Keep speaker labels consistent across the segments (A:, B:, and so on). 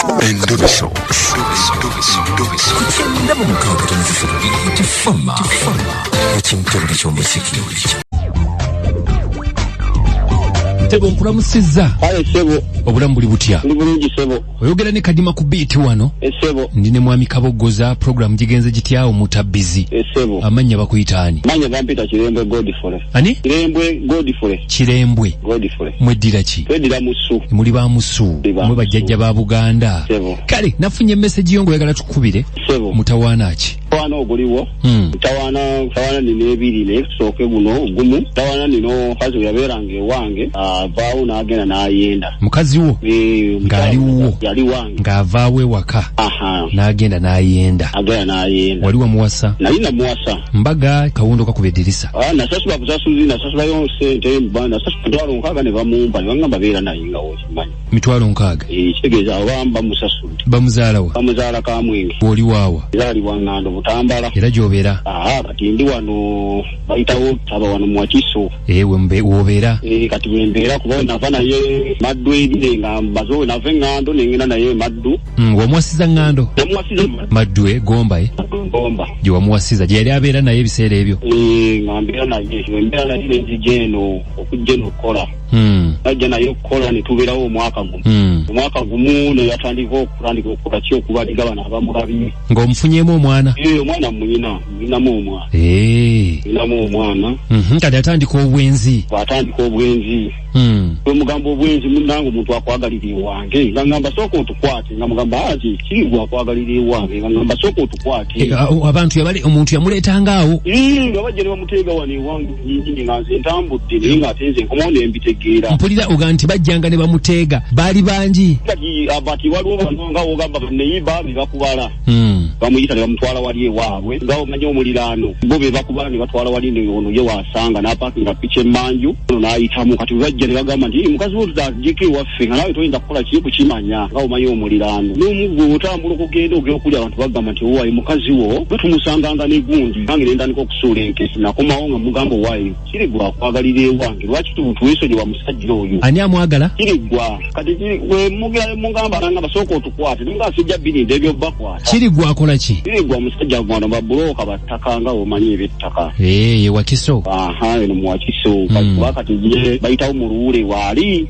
A: Endoviso. Kutenda mu mukabutoni zifuru tifama. Ekintu ky'omuziki. Tebo nkulamusizza.
B: Kale sebo.
A: Obulamu buli butya?
B: Ndi bulungi sebo.
A: Oyogera ne Kadima ku beat wano.
B: Sebo.
A: Ndine mwami Kabogoza program gigenze gitya omutabbizi.
B: Sebo.
A: Amanya bakuyitaani.
B: Manya bampita Kirembwe Godfrey.
A: Ani?
B: Kirembwe Godfrey.
A: Kirembwe.
B: Godfrey.
A: Mweddira ki?
B: Tweddira musu.
A: Muli ba musu. Mwe bajjajja ba Buganda.
B: Sebo.
A: Kale nafunye message yo ngoyagala tukubire.
B: Sebo.
A: Mutawaana ki?
B: Mutawaana oguliwo. Mutawaana nino ebiri ne kusooke guno gumu. Mutawaana nino kazi yabeeranga ewange. Avaawo n'agenda n'ayenda.
A: Mukazi wo? Ng'aliwo.
B: Yali wange.
A: Ng'avaawo ewaka. N'agenda n'ayenda.
B: Agenda n'ayenda.
A: Wali wamuwasa?
B: Nali namuwasa.
A: Mbaga kawundo kakuba eddirisa.
B: Nasasula busasuzi nasasulayo ssente nasasula nkaaga ne bamumpa ne bangamba beera naye nga wokimanyi.
A: Mitwalo nkaaga?
B: Kitegeeza aba bamusasudde.
A: Bamuzaala wa?
B: Bamuzaala Kamwenge.
A: Oli waawa?
B: Zaalibwa Ngando Butambala.
A: Era gy'obeera?
B: Kati ndi wano bayitawo aba wano mu Wakiso.
A: W'obeera?
B: Kati bwe mbeera kuba nava naye Maddu ebire nga mbazo nava Ngando nengenda naye Maddu.
A: Wamuwasiza Ngando?
B: Namuwasiza
A: Maddu Gomba
B: Gomba.
A: Gye wamuwasiza gye yali abeera naye ebiseera ebyo?
B: Nga mbeera naye nenzija eno okujja eno okukola. Najja naye okukola ne tubeerawo omwaka gumu. Omwaka gumu ne yatandika okukola ki okubaliga bano abamulabye.
A: Ng'omufunyeemu omwana?
B: Omwana mulinamu omwana. Mulinamu omwana.
A: Kati atandika obwenzi?
B: Atandika obwenzi. Mugamba obwenzi munnange omuntu akwagalira ewange nga ngamba sooka otukwate nga mugamba ati kiri gwakwagalira ewange nga ngamba sooka otukwate.
A: Abantu omuntu yamuleetanga awo?
B: Nga bajja ne bamuteega wano ewange nyingi nga nze ntambudde naye ng'ate nze nkomawo ne mbitegeera.
A: Mpulira oga nti bajjanga ne bamuteega baali bangi?
B: Kati waliwo bano nga ogamba banneyiba be bakubala. Bamuyita ne bamutwala wali ewaabwe nga omanya omuliraano bo be bakubala ne batwala wali ono ye wasanga n'apaakinga piki emmanju ono n'ayitamu kati bajja ne bagamba nti mukazi wo tutagiko ewaffe nga nawe toyinza kukola kiri kukimanya nga omanya omuliraano n'omuggo otambula okugenda ogera okulya abantu bagamba nti owaayi mukazi wo bwe tumusanganga n'egundi nange ne ntandika okusuula enkesi nakomawo nga mugamba owaayi kiri gwakwagalira ewange lwaki tuweesonye wa musajja oyo
A: ani amwagala? kiri
B: gwa kati mugamba nanga basooka otukwate nga asijja birinda ebyo bakwata. Kiri
A: gwakola ki?
B: Kiri gwa musajja gwano babuloka battaka nga omanyi eby'ettaka.
A: Ye Wakiso?
B: Eno mu Wakiso. Kati ye bayitawo mu Luwule waali.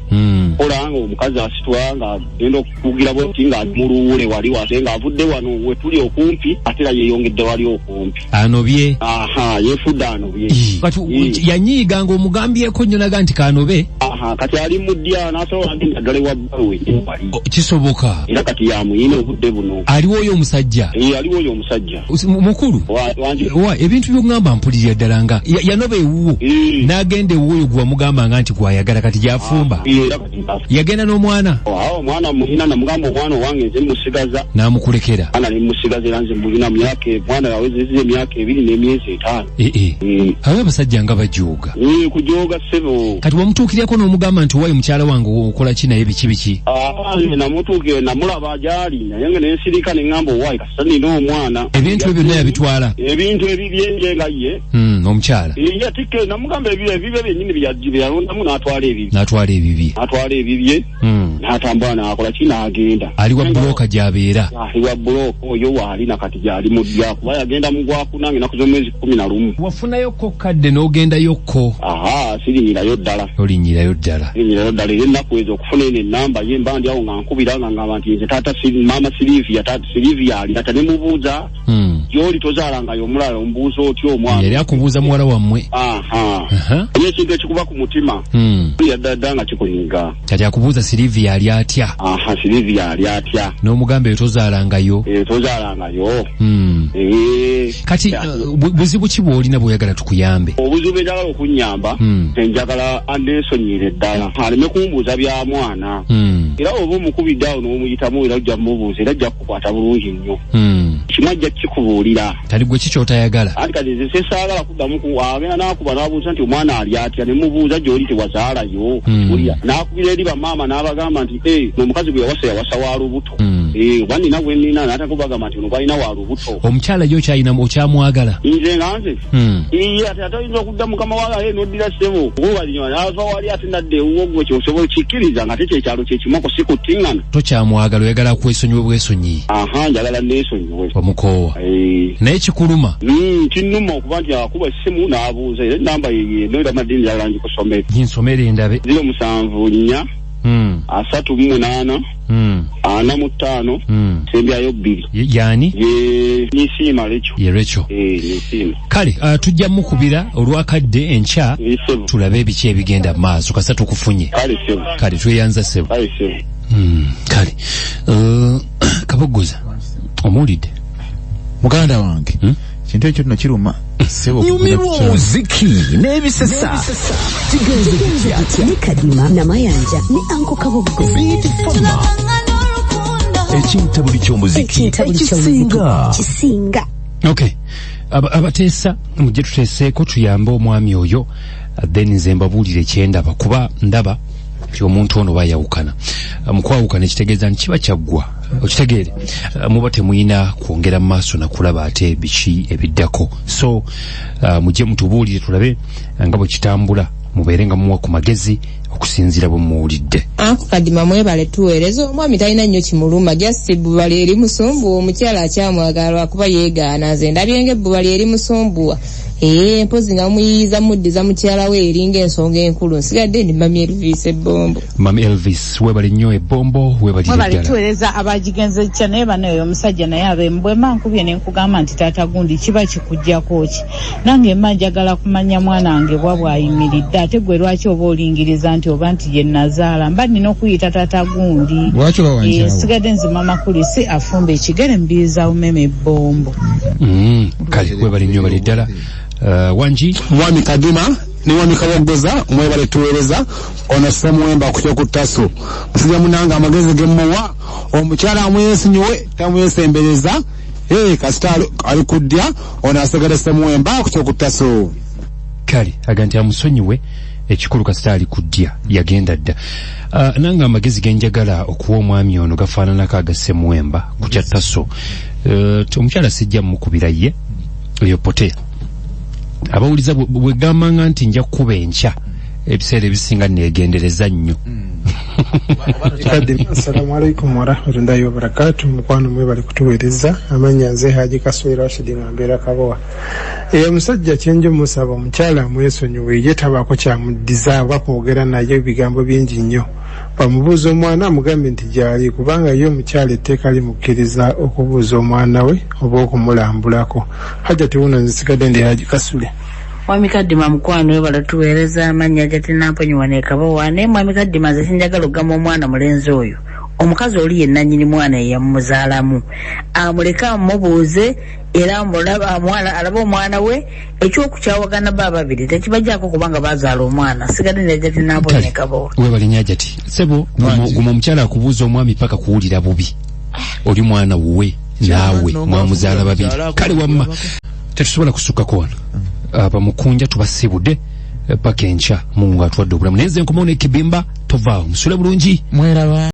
B: Kola nga omukazi asitwa nga agenda okukugira bweti nga mu Luwule wali wate nga avudde wano we tuli okumpi ate era yeeyongedde wali okumpi.
A: Anobye?
B: Yeefudde anobye.
A: Kati yanyiiga ng'omugambyeko nnyo naga nti kanobe?
B: Kati ali mu ddya n'asobola agenda ddala ewa bbaluwe wali.
A: Kisoboka? Era
B: kati yamuyina obudde buno.
A: Aliwo oyo omusajja? Aliwo
B: oyo omusajja.
A: Mukulu? Ebintu by'ongamba mpulirira ddala nga yanoba ewuwo n'agenda ewuwo oyo gwe wamugambanga nti gwayagala kati gy'afumba. Yagenda n'omwana?
B: Omwana muyina namugamba omwana owange nze musigaza.
A: N'amukulekera? Ana
B: ne musigaza era nze mulina mwana yawezezza emyaka 2 n'emyezi 5.
A: Abo abasajja nga bajooga?
B: Kujooga ssebo.
A: Kati wamutuukirako n'omugamba nti owaayi mukyala wange okola ki naye biki?
B: Namutuukire namulaba gy'ali naye nga nensirika ne ngamba owaayi kasita nina omwana.
A: Ebintu ebyo byonna yabitwala? Ebintu
B: ebibyenje nga ye.
A: Omukyala?
B: Yatikke namugamba ebibye byennyini byalondamu n'atwala ebibye.
A: N'atwala
B: ebibye. N'atambula n'akola ki n'agenda.
A: Ali wa bulooka gy'abeera? Ali
B: wa bulooka oyo waali nakati gy'ali mu ddya kuba yagenda mu Gwakunange ennaku z'omwezi 11.
A: Wafunayokko kadde n'ogendayokko?
B: Sirinyirayo ddala.
A: Olinyirayo ddala?
B: Sirinyirayo ddala era ennaku ezo okufuna eno ennamba ye mba ndi awo nga nkubira nga ngamba nti nze taata maama Silivia ali ate ne mubuuza gy'oli tozaalangayo omulala omubuuza otyo omwana. Yali akubuuza muwala wammwe? Naye ekintu ekikuba ku mutima yaddadda nga kikulinga. Kati akubuuza Silivia ali atya? Silivia ali atya? N'omugamba eyo tozaalangayo? Tozaalangayo. Kati buzibu ki bw'olina bw'oyagala tukuyambe? Obuzibu enjagala okunnyamba enjagala anneesonyiire ddala aleme kumbuuza bya mwana era oba omukubidde awo n'omuyitamu era ojja mumubuuza era ajja kukwata bulungi nnyo. Kimajja kikubuulira.
A: Kali gwe kicho otayagala.
B: Ati kali ze saagala kuddamu ku agenda n'akuba n'abuuza nti omwana ali atya ne mubuuza gy'oli tewazaalayo. Ulya n'akubira eri bamaama n'abagamba nti n'omukazi gwe yawasa wa lubuto. Wanina gwe nnina n'atakubagamba nti ono gwalina wa lubuto.
A: Omukyala yo kyayina okyamwagala.
B: Nze nga nze. Ate atayinza okudda mukama waala n'oddira ssebo. Obalinyo n'ava wali ate nadde ewuwo gwe kyosobola kikkiriza nga tekyalo kye kimako si kuttingana.
A: Tokyamwagala oyagala kwesonyiwe bwesonyi.
B: Njagala neesonyiwe.
A: Omukoowa. Naye kikuluma.
B: Kinnuma okuba nti akuba essimu n'abuuza era ennamba ye noera madini njagala ngikusomere.
A: Ginsomere ndabe.
B: 074 38 45 sembyayo 2.
A: Yani?
B: Nisiima Lecho.
A: Ye Lecho.
B: Nisiima.
A: Kale tujja mukubira olwakadde enkya tulabe ebiki ebigenda maaso kasa tukufunye. Kale tweyanza sebo. Kale Kabogoza omulidde
C: muganda wange kintu ekyo nno kiruma sebo
D: muziki n'ebisesa kigenze ni Kadima na Mayanja ni Anko Kabogoza
C: ekintu buli ky'omuziki
D: kisinga.
A: Okay abateesa mujje tuteeseeko tuyambe omwami oyo then nze mbabuulire ekyendaba kuba ndaba omuntu ono bayawukana mukwawukana ekitegeeza nti kiba kyaggwa okitegeere muba temuyina kwongera mu maaso nakulaba ate biki ebiddako so mujje mutubuulire tulabe nga bwe kitambula mubeere nga muwa ku magezi okusinziira bwe muwulidde.
E: Anko Kadima mwebale tuweereza omwami talina nnyo kimuluma just ebbubali eri musumbuwa omukyala akyamwagala kuba yeegaana nze ndabye ng'ebbubali eri musumbuwa mpozi nga muyiiza muddiza mukyala we eringa ensonga enkulu nsigadde ndi Mami Elvis ebbombo.
A: Mami Elvis webale nnyo ebbombo webale
F: tuweereza abagigenze kya naye banayo omusajja naye abembwe mankubye ne nkugamba nti taata gundi kiba kikujjako ki nange mma njagala kumanya mwana wange bw'ayimiridde ate gwe lwaki oba olingiriza nti oba nti ye nazaala mba nina okuyita taata gundi nsigadde nzima makulisi afumba ekigere mbiriza umeme ebbombo.
A: Kale webale nnyo bali ddala. Wanji
G: Mwami Kadima ni Mwami Kabogoza mwebale tuweereza ono Samuemba kutya ku Taso musajja munanga amagezi gemmuwa omukyala amwesinyiwe tamwesembereza kasita ali kuddya ono asigala Samuemba kutya ku Taso.
A: Kale aganti amusonyiwe ekikulu kasita ali kuddya yagenda dda nanga amagezi genjagala okuwa omwami ono gafaananako aga Samuemba kutya Taso omukyala sijja mukubira ye eyo pote abawuliza bwe gambanga nti nja kuba enkya ebiseera ebisinga neegendereza nnyo.
H: Assalamu alaikum warahmatullahi wabarakatuh. Mukwano mwe bali kutuweereza amanya nze Haji Kaswera Rashid Ngambera Kabowa. Omusajja kyenjo musaba omukyala mwesonyiwe ye tabaako kyamuddiza bakwogera naye ebigambo bingi nnyo. Bamubuuza omwana amugambe nti gyali kubanga ye omukyala etteeka limukkiriza okubuuza omwana we oba okumulambulako. Hajja tiwuna nzisigadde ndi Haji Kasule.
F: Mwami Kadima mukwano we balatuweereza amanya gatinamponyiwa ne Kabowa naye Mwami Kadima ze sinjagala okugamba omwana mulenzi oyo omukazi oli ye nannyini mwana eyamuzaalamu amuleka amubuuze era alaba omwana we ekyokukyawagana bababiri tekibajjako kubanga bazaala omwana sigadde negatinamponyi ne Kabowa.
A: Webalinya jati sebo guma omukyala akubuuza omwami paka kuwulira bubi oli mwana wuwe naawe mwamuzaala babiri kale wamma tetusobola kusukkako wano abamukunja tubasibudde paka enkya Mungu atwadde obulamu naye nze nkomawo n'ekibimba tovaawo musule bulungi mweraba.